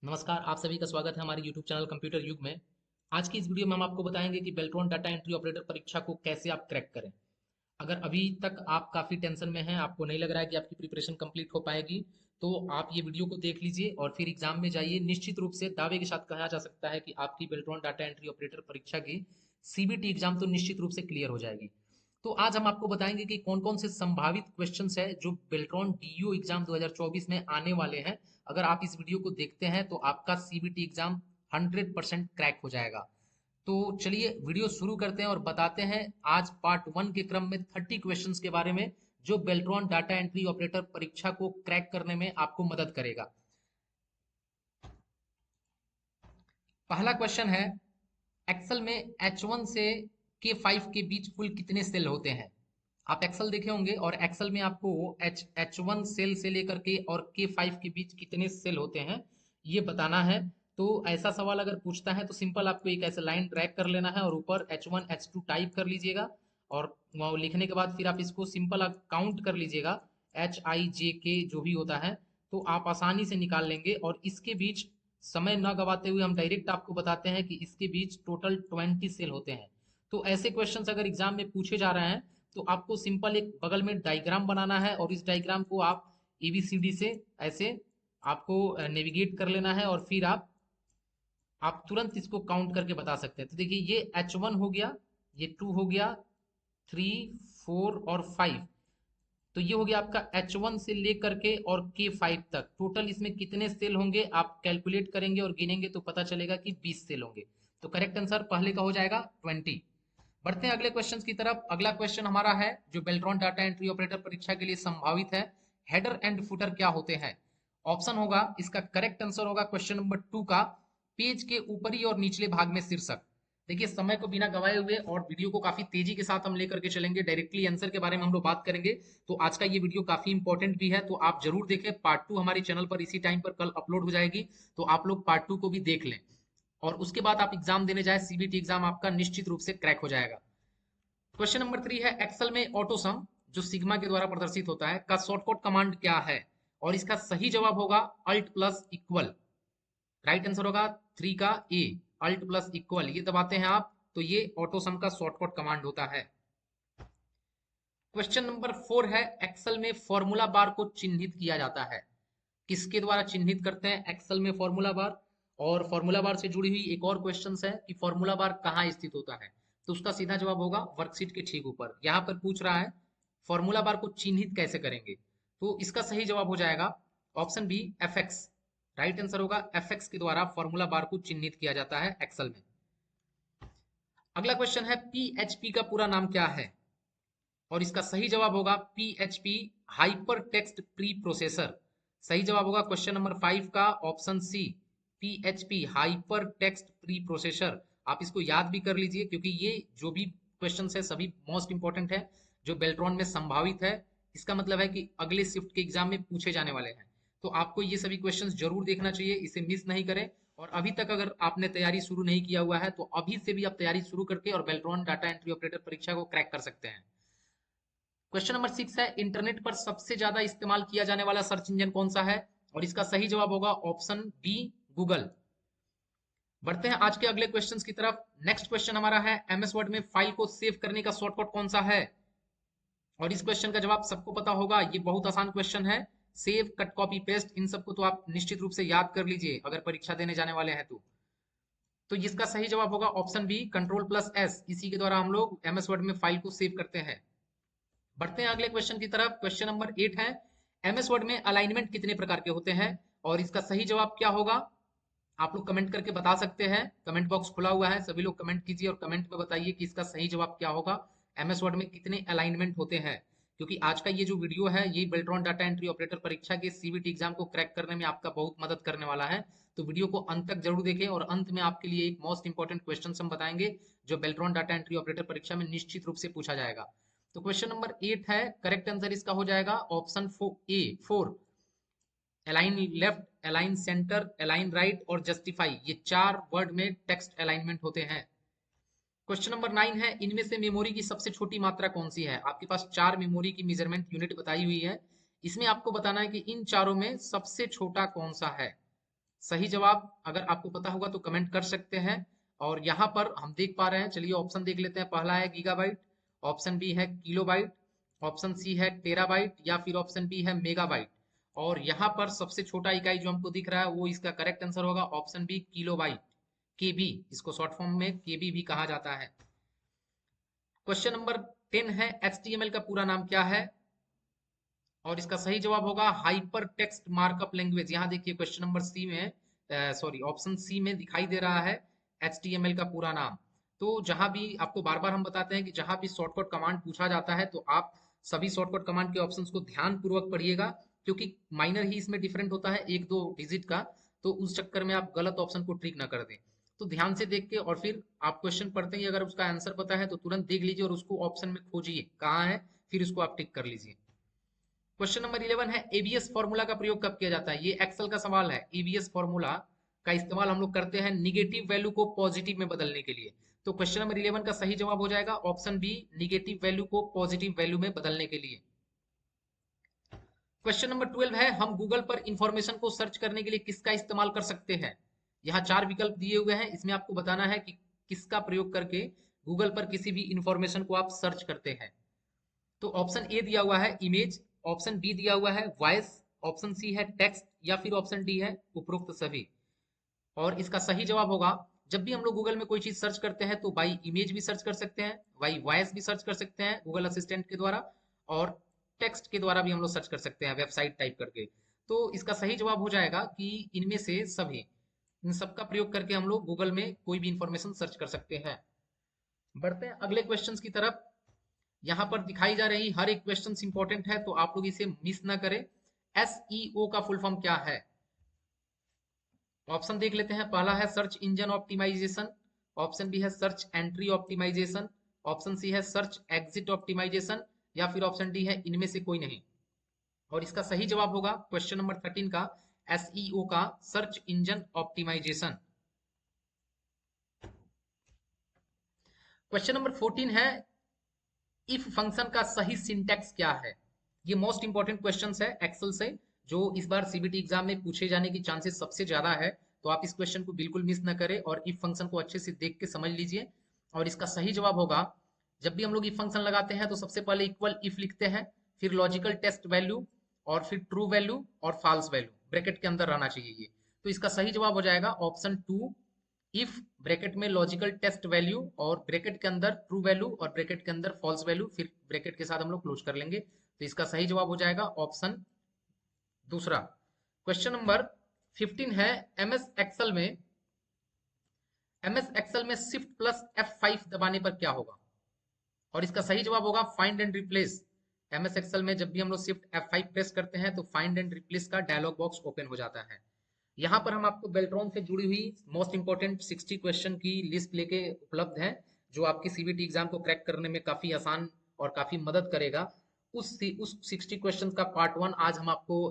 नमस्कार, आप सभी का स्वागत है हमारे YouTube चैनल कंप्यूटर युग में। आज की इस वीडियो में हम आपको बताएंगे कि बेल्ट्रॉन डाटा एंट्री ऑपरेटर परीक्षा को कैसे आप क्रैक करें। अगर अभी तक आप काफ़ी टेंशन में हैं, आपको नहीं लग रहा है कि आपकी प्रिपरेशन कंप्लीट हो पाएगी, तो आप ये वीडियो को देख लीजिए और फिर एग्जाम में जाइए। निश्चित रूप से दावे के साथ कहा जा सकता है कि आपकी बेल्ट्रॉन डाटा एंट्री ऑपरेटर परीक्षा की सीबीटी एग्जाम तो निश्चित रूप से क्लियर हो जाएगी। तो आज हम आपको बताएंगे कि कौन कौन से संभावित क्वेश्चंस है जो बेल्ट्रॉन डीयू एग्जाम 2024 में आने वाले हैं। अगर आप इस वीडियो को देखते हैं तो आपका सीबीटी एग्जाम 100% क्रैक हो जाएगा। तो चलिए वीडियो शुरू करते हैं और बताते हैं आज पार्ट 1 के क्रम में 30 क्वेश्चंस के बारे में जो बेल्ट्रॉन डाटा एंट्री ऑपरेटर परीक्षा को क्रैक करने में आपको मदद करेगा। पहला क्वेश्चन है, एक्सेल में H1 से K5 के बीच कुल कितने सेल होते हैं। आप एक्सेल देखे होंगे और एक्सेल में आपको H1 सेल से लेकर के और K5 के बीच कितने सेल होते हैं ये बताना है। तो ऐसा सवाल अगर पूछता है तो सिंपल आपको एक ऐसे लाइन ड्रैग कर लेना है और ऊपर H1 H2 टाइप कर लीजिएगा और वो लिखने के बाद फिर आप इसको सिंपल आप काउंट कर लीजिएगा, HIJK जो भी होता है, तो आप आसानी से निकाल लेंगे। और इसके बीच समय न गवाते हुए हम डायरेक्ट आपको बताते हैं कि इसके बीच टोटल 20 सेल होते हैं। तो ऐसे क्वेश्चंस अगर एग्जाम में पूछे जा रहे हैं तो आपको सिंपल एक बगल में डायग्राम बनाना है और इस डायग्राम को आप एबीसीडी से ऐसे आपको नेविगेट कर लेना है और फिर आप तुरंत इसको काउंट करके बता सकते हैं। तो देखिए ये H1 हो गया, ये 2 हो गया, 3, 4 और 5। तो ये हो गया आपका H1 से लेकर के और K5 तक। टोटल इसमें कितने सेल होंगे आप कैलकुलेट करेंगे और गिनेंगे तो पता चलेगा कि 20 सेल होंगे। तो करेक्ट आंसर पहले का हो जाएगा 20। बढ़ते हैं अगले क्वेश्चन की तरफ। अगला क्वेश्चन हमारा है जो बेल्ट्रॉन डाटा एंट्री ऑपरेटर परीक्षा के लिए संभावित है, हेडर एंड फुटर क्या होते हैं। ऑप्शन होगा, इसका करेक्ट आंसर होगा क्वेश्चन नंबर 2 का पेज के ऊपरी और निचले भाग में शीर्षक। देखिए समय को बिना गवाए हुए और वीडियो को काफी तेजी के साथ हम लेकर के चलेंगे, डायरेक्टली आंसर के बारे में हम लोग बात करेंगे। तो आज का ये वीडियो काफी इंपॉर्टेंट भी है, तो आप जरूर देखें। पार्ट 2 हमारे चैनल पर इसी टाइम पर कल अपलोड हो जाएगी, तो आप लोग पार्ट 2 को भी देख लें और उसके बाद आप एग्जाम देने जाए, सीबीटी एग्जाम आपका निश्चित रूप से क्रैक हो जाएगा। क्वेश्चन नंबर 3 है, एक्सेल में ऑटो सम जो सिग्मा के द्वारा प्रदर्शित होता है का शॉर्टकट कमांड क्या है। और इसका सही जवाब होगा Alt plus equal. Right answer होगा 3 का ए, अल्ट प्लस इक्वल ये दबाते हैं आप तो ये ऑटो सम का शॉर्टकट कमांड होता है। क्वेश्चन नंबर 4 है, एक्सेल में फॉर्मूला बार को चिन्हित किया जाता है। किसके द्वारा चिन्हित करते हैं एक्सेल में फॉर्मूला बार। और फॉर्मूला बार से जुड़ी हुई एक और क्वेश्चन है कि फॉर्मूला बार कहाँ स्थित होता है। तो उसका सीधा जवाब होगा वर्कशीट के ठीक ऊपर। यहाँ पर पूछ रहा है फॉर्मूला बार को चिन्हित कैसे करेंगे, तो इसका सही जवाब हो जाएगा option B, F. Right answer होगा एफ के द्वारा फॉर्मूला बार को चिन्हित किया जाता है एक्सेल में। अगला क्वेश्चन है, पीएचपी का पूरा नाम क्या है। और इसका सही जवाब होगा PHP, hypertext preprocessor. सही जवाब होगा क्वेश्चन नंबर 5 का option C, PHP hypertext preprocessor. आप इसको याद भी कर लीजिए क्योंकि ये जो भी क्वेश्चन है सभी मोस्ट इंपॉर्टेंट है जो बेल्ट्रॉन में संभावित है। इसका मतलब है कि अगले शिफ्ट के एग्जाम में पूछे जाने वाले हैं। तो आपको ये सभी क्वेश्चंस जरूर देखना चाहिए, इसे मिस नहीं करें। और अभी तक अगर आपने तैयारी शुरू नहीं किया हुआ है तो अभी से भी आप तैयारी शुरू करके और बेल्ट्रॉन डाटा एंट्री ऑपरेटर परीक्षा को क्रैक कर सकते हैं। क्वेश्चन नंबर 6 है, इंटरनेट पर सबसे ज्यादा इस्तेमाल किया जाने वाला सर्च इंजन कौन सा है। और इसका सही जवाब होगा ऑप्शन बी, गूगल। बढ़ते हैं आज के अगले क्वेश्चंस की तरफ। नेक्स्ट क्वेश्चन हमारा है, एमएस वर्ड में फाइल को सेव करने का शॉर्टकट कौन सा है। और इस क्वेश्चन का जवाब सबको पता होगा, ये बहुत आसान क्वेश्चन है। सेव, कट, कॉपी, पेस्ट, इन सबको तो आप निश्चित रूप से याद कर लीजिए अगर परीक्षा देने जाने वाले हैं तो इसका सही जवाब होगा option B, control plus S. इसी के द्वारा हम लोग एमएस वर्ड में फाइल को सेव करते हैं। बढ़ते हैं अगले क्वेश्चन की तरफ। क्वेश्चन नंबर 8 है, एमएस वर्ड में अलाइनमेंट कितने प्रकार के होते हैं। और इसका सही जवाब क्या होगा आप लोग कमेंट करके बता सकते हैं। कमेंट बॉक्स खुला हुआ है, सभी लोग कमेंट कीजिए और कमेंट में बताइए कि इसका सही जवाब क्या होगा। एमएस वर्ड में कितने अलाइनमेंट होते हैं, क्योंकि आज का ये जो वीडियो है ये बेल्ट्रॉन डाटा एंट्री ऑपरेटर परीक्षा के सीबीटी एग्जाम को क्रैक करने में आपका बहुत मदद करने वाला है। तो वीडियो को अंत तक जरूर देखें और अंत में आपके लिए एक मोस्ट इंपॉर्टेंट क्वेश्चन हम बताएंगे जो बेल्ट्रॉन डाटा एंट्री ऑपरेटर परीक्षा में निश्चित रूप से पूछा जाएगा। तो क्वेश्चन नंबर 8 है, करेक्ट आंसर इसका हो जाएगा option A, 4। Align left, align centre, align right और जस्टिफाई, ये 4 वर्ड में टेक्स्ट अलाइनमेंट होते हैं। क्वेश्चन नंबर 9 है, इनमें से मेमोरी की सबसे छोटी मात्रा कौन सी है। आपके पास 4 मेमोरी की मेजरमेंट यूनिट बताई हुई है, इसमें आपको बताना है कि इन चारों में सबसे छोटा कौन सा है। सही जवाब अगर आपको पता होगा तो कमेंट कर सकते हैं। और यहाँ पर हम देख पा रहे हैं, चलिए ऑप्शन देख लेते हैं। पहला है गीगाबाइट, ऑप्शन बी है किलोबाइट, ऑप्शन सी है टेराबाइट या फिर ऑप्शन बी है मेगाबाइट। और यहाँ पर सबसे छोटा इकाई जो हमको दिख रहा है वो इसका करेक्ट आंसर होगा ऑप्शन बी किलोबाइट, केबी, इसको शॉर्ट फॉर्म में केबी भी कहा जाता है। क्वेश्चन नंबर 10 है HTML का पूरा नाम क्या है? और इसका सही जवाब होगा हाइपर टेक्स्ट मार्कअप लैंग्वेज। यहाँ देखिए क्वेश्चन नंबर सी में, सॉरी ऑप्शन सी में दिखाई दे रहा है HTML का पूरा नाम। तो जहां भी आपको बार बार हम बताते हैं कि जहां भी शॉर्टकट कमांड पूछा जाता है तो आप सभी शॉर्टकट कमांड के ऑप्शंस को ध्यान पूर्वक पढ़िएगा, क्योंकि माइनर ही इसमें डिफरेंट होता है, एक दो डिजिट का। तो उस चक्कर में आप गलत ऑप्शन को ट्रिक ना कर दें। तो ध्यान से देख के और फिर आप क्वेश्चन पढ़ते ही अगर उसका आंसर पता है तो तुरंत देख लीजिए और उसको ऑप्शन में खोजिए कहाँ है, फिर उसको आप टिक कर लीजिए। क्वेश्चन नंबर 11 है एबीएस फॉर्मूला का प्रयोग कब किया जाता है? ये एक्सेल का सवाल है। एबीएस फॉर्मूला का इस्तेमाल हम लोग करते हैं निगेटिव वैल्यू को पॉजिटिव में बदलने के लिए। तो क्वेश्चन नंबर 11 का सही जवाब हो जाएगा ऑप्शन बी, निगेटिव वैल्यू को पॉजिटिव वैल्यू में बदलने के लिए। क्वेश्चन नंबर 12 है हम गूगल पर इंफॉर्मेशन को सर्च करने के लिए किसका इस्तेमाल कर सकते हैं? यहाँ 4 विकल्प दिए हुए हैं, इसमें आपको बताना है कि किसका प्रयोग करके गूगल पर किसी भी इंफॉर्मेशन को आप सर्च करते हैं। तो ऑप्शन ए दिया हुआ है इमेज, ऑप्शन बी दिया हुआ है वॉइस, ऑप्शन सी है टेक्स्ट या फिर ऑप्शन डी है उपरोक्त सभी। और इसका सही जवाब होगा, जब भी हम लोग गूगल में कोई चीज सर्च करते हैं तो बाई इमेज भी सर्च कर सकते हैं, बाई वॉइस भी सर्च कर सकते हैं गूगल असिस्टेंट के द्वारा, और टेक्स्ट के द्वारा भी हम लोग सर्च कर सकते हैं वेबसाइट टाइप करके। तो इसका सही जवाब हो जाएगा कि इनमें से सभी, इन सबका प्रयोग करके हम लोग गूगल में कोई भी इंफॉर्मेशन सर्च कर सकते हैं। बढ़ते हैं अगले क्वेश्चन की तरफ। यहाँ पर दिखाई जा रही हर एक क्वेश्चन इंपॉर्टेंट है, तो आप लोग इसे मिस ना करें। एसईओ का फुल फॉर्म क्या है? ऑप्शन देख लेते हैं। पहला है search engine optimisation, option B है search entry optimisation, option C है सर्च एग्जिट ऑप्टिमाइजेशन या फिर ऑप्शन डी है इनमें से कोई नहीं। और इसका सही जवाब होगा क्वेश्चन नंबर 13 का एसईओ का search engine optimisation. Question number 14 है इफ फंक्शन का सही सिंटैक्स क्या है? ये मोस्ट इंपॉर्टेंट क्वेश्चन है एक्सेल से, जो इस बार सीबीटी एग्जाम में पूछे जाने की चांसेस सबसे ज्यादा है। तो आप इस क्वेश्चन को बिल्कुल मिस ना करें और इफ फंक्शन को अच्छे से देख के समझ लीजिए। और इसका सही जवाब होगा, जब भी हम लोग इफ फंक्शन लगाते हैं तो सबसे पहले इक्वल इफ लिखते हैं, फिर लॉजिकल टेस्ट वैल्यू, और फिर ट्रू वैल्यू और फॉल्स वैल्यू ब्रैकेट के अंदर रहना चाहिए ये। तो इसका सही जवाब हो जाएगा ऑप्शन 2, इफ ब्रैकेट में लॉजिकल टेस्ट वैल्यू और ब्रैकेट के अंदर ट्रू वैल्यू और ब्रैकेट के अंदर फॉल्स वैल्यू, फिर ब्रैकेट के साथ हम लोग क्लोज कर लेंगे। तो इसका सही जवाब हो जाएगा ऑप्शन दूसरा। क्वेश्चन नंबर 15 है एमएस एक्सेल में शिफ्ट प्लस F5 दबाने पर क्या होगा? और इसका सही जवाब होगा find and replace. MS Excel में जब भी हम लोग शिफ्ट F5 प्रेस करते हैं तो फाइंड एंड रिप्लेस का डायलॉग बॉक्स ओपन हो जाता है। यहाँ पर हम आपको बेल्ट्रॉन से जुड़ी हुई मोस्ट इंपॉर्टेंट 60 क्वेश्चन की लिस्ट लेके उपलब्ध है, जो आपकी सीबीटी एग्जाम को क्रैक करने में काफी आसान और काफी मदद करेगा। उस 60 क्वेश्चन का पार्ट 1 आज हम आपको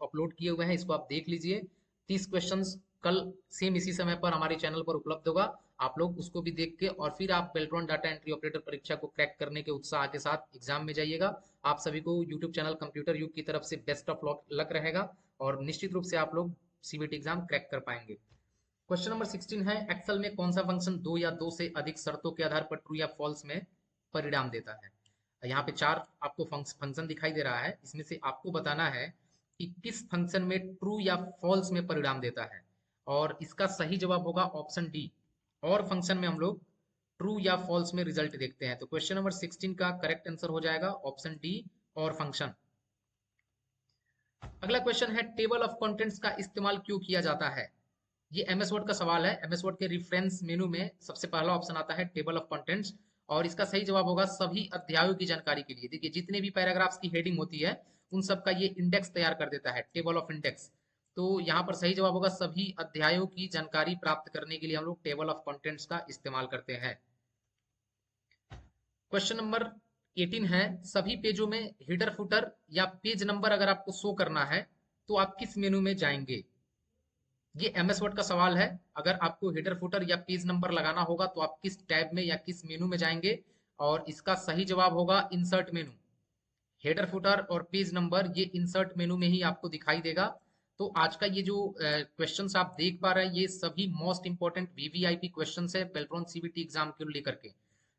अपलोड किए हुए हैं, इसको आप देख लीजिए। 30 क्वेश्चन कल सेम इसी समय पर हमारे चैनल पर उपलब्ध होगा, आप लोग उसको भी देख के और फिर आप बेल्ट्रॉन डाटा एंट्री ऑपरेटर परीक्षा को क्रैक करने के उत्साह के साथ एग्जाम में जाइएगा। आप सभी को यूट्यूब चैनल कंप्यूटर युग की तरफ से बेस्ट ऑफ लक रहेगा और निश्चित रूप से आप लोग सीबीटी एग्जाम क्रैक कर पाएंगे। क्वेश्चन नंबर 16 है एक्सेल में कौन सा फंक्शन दो या दो से अधिक शर्तों के आधार पर ट्रू या फॉल्स में परिणाम देता है? यहाँ पे 4 आपको फंक्शन दिखाई दे रहा है, इसमें से आपको बताना है कि किस फंक्शन में ट्रू या फॉल्स में परिणाम देता है। और इसका सही जवाब होगा ऑप्शन डी, और फंक्शन में हम लोग ट्रू या फॉल्स में रिजल्ट देखते हैं। तो क्वेश्चन नंबर 16 का करेक्ट आंसर हो जाएगा ऑप्शन डी, और फंक्शन। अगला क्वेश्चन है टेबल ऑफ कंटेंट्स का इस्तेमाल क्यों किया जाता है? ये एमएस वर्ड का सवाल है। एमएस वर्ड के रेफरेंस मेनू में सबसे पहला ऑप्शन आता है टेबल ऑफ कंटेंट्स, और इसका सही जवाब होगा सभी अध्यायों की जानकारी के लिए। देखिए जितने भी पैराग्राफ्स की हेडिंग होती है उन सब का ये इंडेक्स तैयार कर देता है, टेबल ऑफ इंडेक्स। तो यहाँ पर सही जवाब होगा सभी अध्यायों की जानकारी प्राप्त करने के लिए हम लोग टेबल ऑफ कंटेंट्स का इस्तेमाल करते हैं। क्वेश्चन नंबर 18 है सभी पेजों में हेडर फुटर या पेज नंबर अगर आपको शो करना है तो आप किस मेनू में जाएंगे? ये एमएस वर्ड का सवाल है। अगर आपको हेडर फुटर या पेज नंबर लगाना होगा तो आप किस टैब में या किस मेनू में जाएंगे? और इसका सही जवाब होगा इंसर्ट मेनू। हेडर फुटर और पेज नंबर ये इंसर्ट मेनू में ही आपको दिखाई देगा। तो आज का ये जो क्वेश्चंस आप देख पा रहे हैं ये सभी मोस्ट इंपॉर्टेंट वीवीआईपी क्वेश्चंस है बेल्ट्रॉन सीबीटी एग्जाम को लेकर के।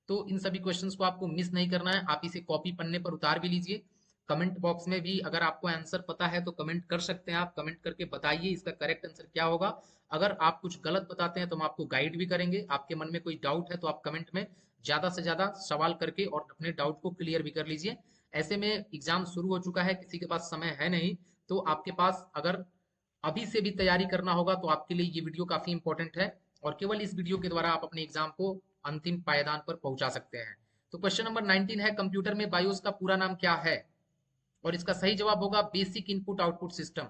तो इन सभी क्वेश्चंस को आपको मिस नहीं करना है, आप इसे कॉपी पन्ने पर उतार भी लीजिए। कमेंट बॉक्स में भी अगर आपको आंसर पता है तो कमेंट कर सकते हैं, आप कमेंट करके बताइए इसका करेक्ट आंसर क्या होगा। अगर आप कुछ गलत बताते हैं तो हम आपको गाइड भी करेंगे, आपके मन में कोई डाउट है तो आप कमेंट में ज्यादा से ज्यादा सवाल करके और अपने डाउट को क्लियर भी कर लीजिए। ऐसे में एग्जाम शुरू हो चुका है, किसी के पास समय है नहीं, तो आपके पास अगर अभी से भी तैयारी करना होगा तो आपके लिए ये वीडियो काफी इंपॉर्टेंट है और केवल इस वीडियो के द्वारा आप अपने एग्जाम को अंतिम पायदान पर पहुंचा सकते हैं। तो क्वेश्चन नंबर 19 है, कंप्यूटर में बायोस का पूरा नाम क्या है? और इसका सही जवाब होगा बेसिक इनपुट आउटपुट सिस्टम।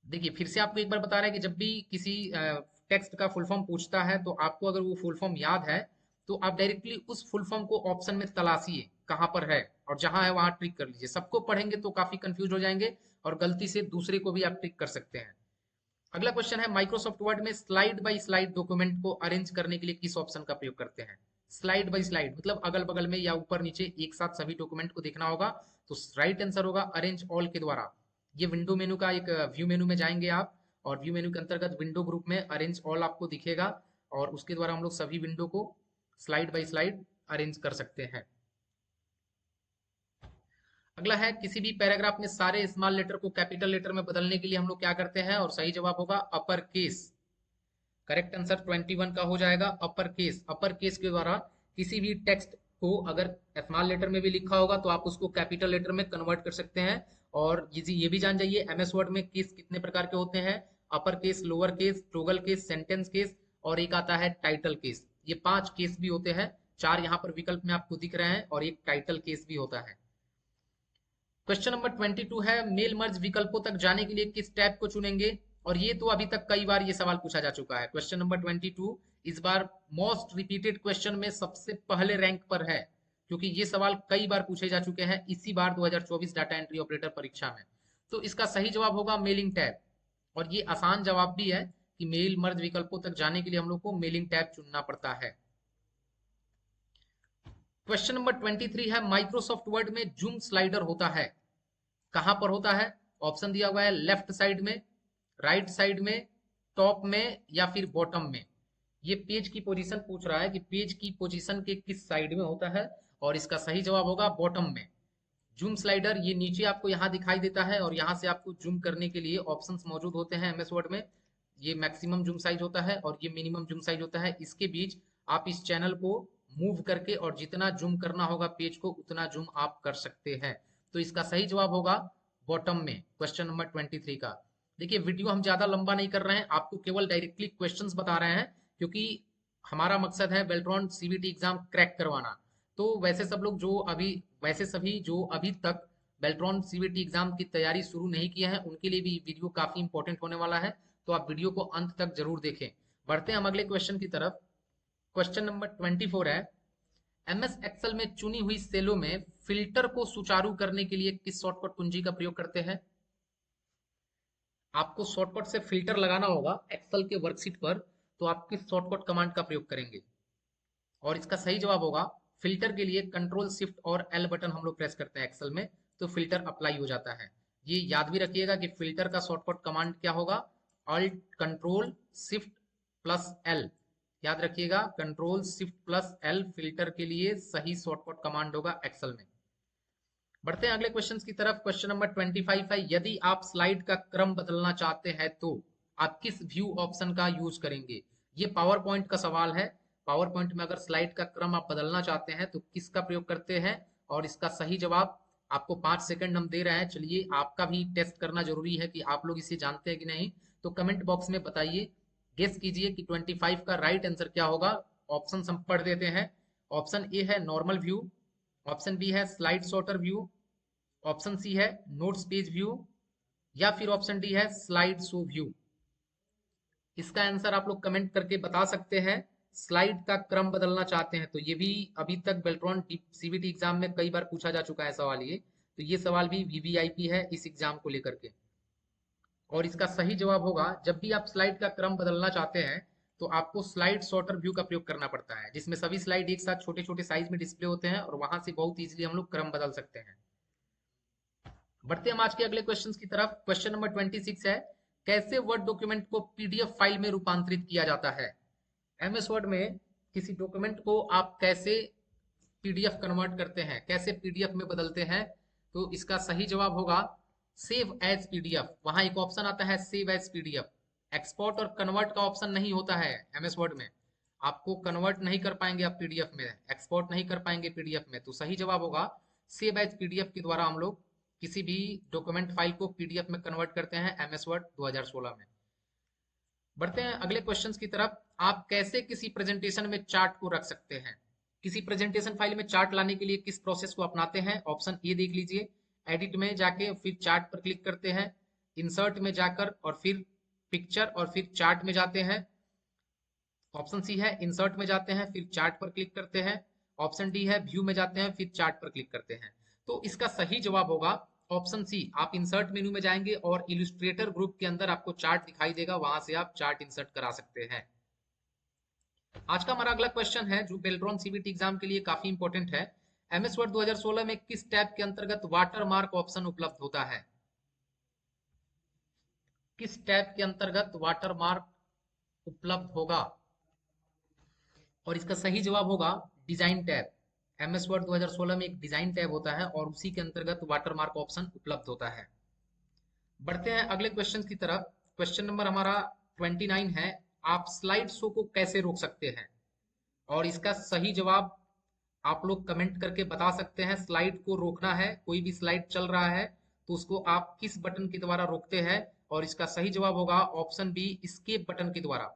देखिए फिर से आपको एक बार बता रहे हैं कि जब भी किसी टेक्स्ट का फुल फॉर्म पूछता है तो आपको अगर वो फुल फॉर्म याद है तो आप डायरेक्टली उस फुल फॉर्म को ऑप्शन में तलाशिए कहाँ पर है और जहां है वहां ट्रिक कर लीजिए। सबको पढ़ेंगे तो काफी कंफ्यूज हो जाएंगे और गलती से दूसरे को भी आप ट्रिक कर सकते हैं। अगला क्वेश्चन है, माइक्रोसॉफ्ट वर्ड में स्लाइड बाय स्लाइड डॉक्यूमेंट को अरेंज करने के लिए किस ऑप्शन का प्रयोग करते हैं? स्लाइड बाय स्लाइड मतलब अगल बगल में या ऊपर नीचे एक साथ सभी डॉक्यूमेंट को देखना होगा, तो राइट आंसर होगा अरेंज ऑल के द्वारा। ये विंडो मेनू का एक व्यू मेनू में जाएंगे आप और व्यू मेनू के अंतर्गत विंडो ग्रुप में अरेंज ऑल आपको दिखेगा और उसके द्वारा हम लोग सभी विंडो को स्लाइड बाय स्लाइड अरेंज कर सकते हैं। अगला है, किसी भी पैराग्राफ में सारे स्मॉल लेटर को कैपिटल लेटर में बदलने के लिए हम लोग क्या करते हैं? और सही जवाब होगा अपर केस। करेक्ट आंसर 21 का हो जाएगा अपर केस। अपर केस के द्वारा किसी भी टेक्स्ट को अगर स्मॉल लेटर में भी लिखा होगा तो आप उसको कैपिटल लेटर में कन्वर्ट कर सकते हैं। और ये भी जान जाइए एमएस वर्ड में केस कितने प्रकार के होते हैं? Upper case, lower case, toggle case, sentence case और एक आता है टाइटल केस। ये 5 केस भी होते हैं, 4 यहाँ पर विकल्प में आपको दिख रहे हैं और एक टाइटल केस भी होता है। क्वेश्चन नंबर 22 है, मेल मर्ज विकल्पों तक जाने के लिए किस टैब को चुनेंगे? और ये तो अभी तक कई बार ये सवाल पूछा जा चुका है। क्वेश्चन नंबर 22 इस बार मोस्ट रिपीटेड क्वेश्चन में सबसे पहले रैंक पर है क्योंकि ये सवाल कई बार पूछे जा चुके हैं इसी बार 2024 डाटा एंट्री ऑपरेटर परीक्षा में। तो इसका सही जवाब होगा मेलिंग टैब और ये आसान जवाब भी है कि मेल मर्ज विकल्पों तक जाने के लिए हम लोग को मेलिंग टैब चुनना पड़ता है। क्वेश्चन नंबर 23 है, माइक्रोसॉफ्ट वर्ड में जूम स्लाइडर होता है, कहां पर होता है? ऑप्शन दिया हुआ है लेफ्ट साइड में, राइट साइड में, टॉप में या फिर बॉटम में। ये पेज की पोजीशन पूछ रहा है कि पेज की पोजीशन के किस साइड में होता है और इसका सही जवाब होगा बॉटम में। जूम स्लाइडर ये नीचे आपको यहाँ दिखाई देता है और यहाँ से आपको जूम करने के लिए ऑप्शंस मौजूद होते हैं एमएस वर्ड में। ये मैक्सिमम जूम साइज होता है और ये मिनिमम जूम साइज होता है। इसके बीच आप इस चैनल को मूव करके और जितना जूम करना होगा पेज को उतना जूम आप कर सकते हैं। तो इसका सही जवाब होगा बॉटम में, क्वेश्चन नंबर 23 का। देखिए वीडियो हम ज्यादा लंबा नहीं कर रहे हैं, आपको केवल डायरेक्टली क्वेश्चंस बता रहे हैं क्योंकि हमारा मकसद है बेल्ट्रॉन सीबीटी एग्जाम क्रैक करवाना। तो वैसे सभी जो अभी तक बेल्ट्रॉन सीबीटी एग्जाम की तैयारी शुरू नहीं किया है उनके लिए भी वीडियो काफी इंपॉर्टेंट होने वाला है, तो आप वीडियो को अंत तक जरूर देखें। बढ़ते हैं हम अगले क्वेश्चन की तरफ। क्वेश्चन नंबर 24 है, एमएस एक्सेल में चुनी हुई सेलों में फिल्टर को सुचारू करने के लिए किस शॉर्टकट कुंजी का प्रयोग करते हैं? आपको शॉर्टकट से फिल्टर लगाना होगा एक्सेल के वर्कशीट पर, तो आप किस शॉर्टकट कमांड का प्रयोग करेंगे? और इसका सही जवाब होगा फिल्टर के लिए कंट्रोल शिफ्ट और एल बटन हम लोग प्रेस करते हैं एक्सेल में तो फिल्टर अप्लाई हो जाता है। ये याद भी रखिएगा कि फिल्टर का शॉर्टकट कमांड क्या होगा? Alt control shift plus L. याद रखिएगा control shift plus L filter के लिए सही शॉर्टकट कमांड होगा एक्सेल में। बढ़ते हैं अगले क्वेश्चन की तरफ। क्वेश्चन नंबर 25 है, यदि आप स्लाइड का क्रम बदलना चाहते हैं तो आप किस व्यू ऑप्शन का यूज करेंगे? ये पावर पॉइंट का सवाल है। पावर पॉइंट में अगर स्लाइड का क्रम आप बदलना चाहते हैं तो किसका प्रयोग करते हैं? और इसका सही जवाब आपको 5 सेकंड हम दे रहे हैं। चलिए आपका भी टेस्ट करना जरूरी है कि आप लोग इसे जानते हैं कि नहीं, तो कमेंट बॉक्स में बताइए, गेस कीजिए कि 25 का राइट आंसर क्या होगा। ऑप्शन हम पढ़ देते हैं। ऑप्शन ए है नॉर्मल व्यू, ऑप्शन बी है slide sorter view, option C है नोट्स पेज व्यू या फिर ऑप्शन डी है स्लाइड शो व्यू। इसका आंसर आप लोग कमेंट करके बता सकते हैं। स्लाइड का क्रम बदलना चाहते हैं तो ये भी अभी तक बेल्ट्रॉन सीबीटी एग्जाम में कई बार पूछा जा चुका है सवाल ये, तो ये सवाल भी वीवीआईपी है इस एग्जाम को लेकर के। और इसका सही जवाब होगा जब भी आप स्लाइड का क्रम बदलना चाहते हैं तो आपको स्लाइड सॉर्टर व्यू का प्रयोग करना पड़ता है जिसमें सभी स्लाइड एक साथ छोटे छोटे साइज में डिस्प्ले होते हैं और वहां से बहुत इजीली हम लोग क्रम बदल सकते हैं। बढ़ते हैं हम आज के अगले क्वेश्चन की तरफ। क्वेश्चन नंबर 26 है, कैसे वर्ड डॉक्यूमेंट को पीडीएफ फाइल में रूपांतरित किया जाता है। एमएस वर्ड में किसी डॉक्यूमेंट को आप कैसे पीडीएफ कन्वर्ट करते हैं, कैसे पीडीएफ में बदलते हैं। तो इसका सही जवाब होगा सेव एज पीडीएफ। वहां एक ऑप्शन आता है सेव एज पीडीएफ। एक्सपोर्ट और कन्वर्ट का ऑप्शन नहीं होता है एमएस वर्ड में। आपको कन्वर्ट नहीं कर पाएंगे आप पीडीएफ में, एक्सपोर्ट नहीं कर पाएंगे पीडीएफ में। तो सही जवाब होगा सेव एज पीडीएफ के द्वारा हम लोग किसी भी डॉक्यूमेंट फाइल को पीडीएफ में कन्वर्ट करते हैं एमएस वर्ड 2016 में। बढ़ते हैं अगले क्वेश्चंस की तरफ। आप कैसे किसी प्रेजेंटेशन में चार्ट को रख सकते हैं। किसी प्रेजेंटेशन फाइल में चार्ट लाने के लिए किस प्रोसेस को अपनाते हैं। ऑप्शन ए देख लीजिए, एडिट में जाके फिर चार्ट पर क्लिक करते हैं, इंसर्ट में जाकर और फिर पिक्चर और फिर चार्ट में जाते हैं। ऑप्शन सी है इंसर्ट में जाते हैं फिर चार्ट पर क्लिक करते हैं। ऑप्शन डी है व्यू में जाते हैं फिर चार्ट पर क्लिक करते हैं। तो इसका सही जवाब होगा ऑप्शन सी। आप इंसर्ट मेन्यू में जाएंगे और इलस्ट्रेटर ग्रुप के अंदर आपको चार्ट दिखाई देगा, वहां से आप चार्ट इंसर्ट करा सकते हैं। आज का हमारा अगला क्वेश्चन है जो बेल्ट्रॉन सीबीटी एग्जाम के लिए काफी इंपॉर्टेंट है। एमएस वर्ड 2016 में किस टैब के अंतर्गत वाटरमार्क ऑप्शन उपलब्ध होता है। किस टैब के अंतर्गत वाटरमार्क उपलब्ध होगा। और इसका सही जवाब होगा डिजाइन टैब। एमएस वर्ड 2016 में एक डिजाइन टैब होता है और उसी के अंतर्गत वाटरमार्क ऑप्शन उपलब्ध होता है। बढ़ते हैं अगले क्वेश्चन की तरफ। क्वेश्चन नंबर हमारा 29 है, आप स्लाइड शो को कैसे रोक सकते हैं। और इसका सही जवाब आप लोग कमेंट करके बता सकते हैं। स्लाइड को रोकना है, कोई भी स्लाइड चल रहा है तो उसको आप किस बटन के द्वारा रोकते हैं। और इसका सही जवाब होगा ऑप्शन बी एस्केप बटन के द्वारा।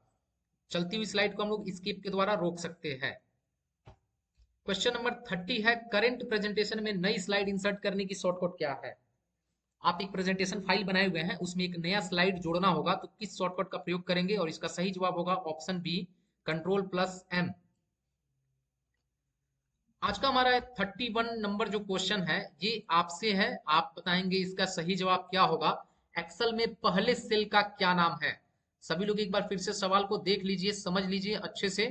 चलती हुई स्लाइड को हम लोग एस्केप के द्वारा रोक सकते हैं। क्वेश्चन नंबर 30 है, करंट प्रेजेंटेशन में नई स्लाइड इंसर्ट करने की शॉर्टकट क्या है। आप एक प्रेजेंटेशन फाइल बनाए हुए हैं, उसमें एक नया स्लाइड जोड़ना होगा तो किस शॉर्टकट का प्रयोग करेंगे। और इसका सही जवाब होगा ऑप्शन बी Ctrl+M। आज का हमारा 31 नंबर जो क्वेश्चन है ये आपसे है, आप बताएंगे इसका सही जवाब क्या होगा। एक्सेल में पहले सेल का क्या नाम है। सभी लोग एक बार फिर से सवाल को देख लीजिए, समझ लीजिए अच्छे से।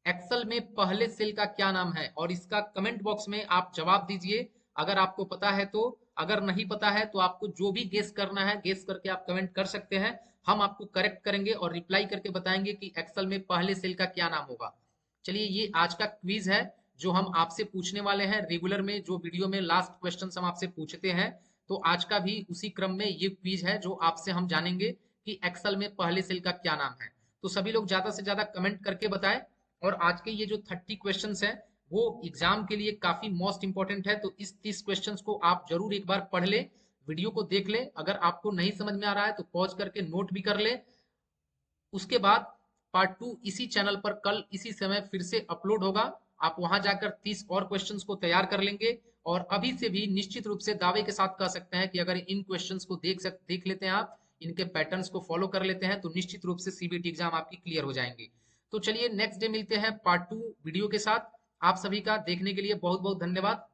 एक्सेल में पहले सेल का क्या नाम है और इसका कमेंट बॉक्स में आप जवाब दीजिए अगर आपको पता है तो। अगर नहीं पता है तो आपको जो भी गेस करना है गेस करके आप कमेंट कर सकते हैं। हम आपको करेक्ट करेंगे और रिप्लाई करके बताएंगे कि एक्सेल में पहले सेल का क्या नाम होगा। चलिए ये आज का क्विज है जो हम आपसे पूछने वाले हैं। रेगुलर में जो वीडियो में लास्ट क्वेश्चन हम आपसे पूछते हैं, तो आज का भी उसी क्रम में ये क्विज है जो आपसे हम जानेंगे कि एक्सेल में पहले सेल का क्या नाम है। तो सभी लोग ज्यादा से ज्यादा कमेंट करके बताएं। और आज के ये जो 30 क्वेश्चंस हैं वो एग्जाम के लिए काफी मोस्ट इंपॉर्टेंट है। तो इस 30 क्वेश्चंस को आप जरूर एक बार पढ़ ले, वीडियो को देख ले। अगर आपको नहीं समझ में आ रहा है तो पॉज करके नोट भी कर ले। उसके बाद पार्ट 2 इसी चैनल पर कल इसी समय फिर से अपलोड होगा। आप वहां जाकर 30 और क्वेश्चंस को तैयार कर लेंगे। और अभी से भी निश्चित रूप से दावे के साथ कह सकते हैं कि अगर इन क्वेश्चंस को देख लेते हैं आप, इनके पैटर्न्स को फॉलो कर लेते हैं, तो निश्चित रूप से सीबीटी एग्जाम आपकी क्लियर हो जाएंगे। तो चलिए नेक्स्ट डे मिलते हैं पार्ट 2 वीडियो के साथ। आप सभी का देखने के लिए बहुत बहुत धन्यवाद।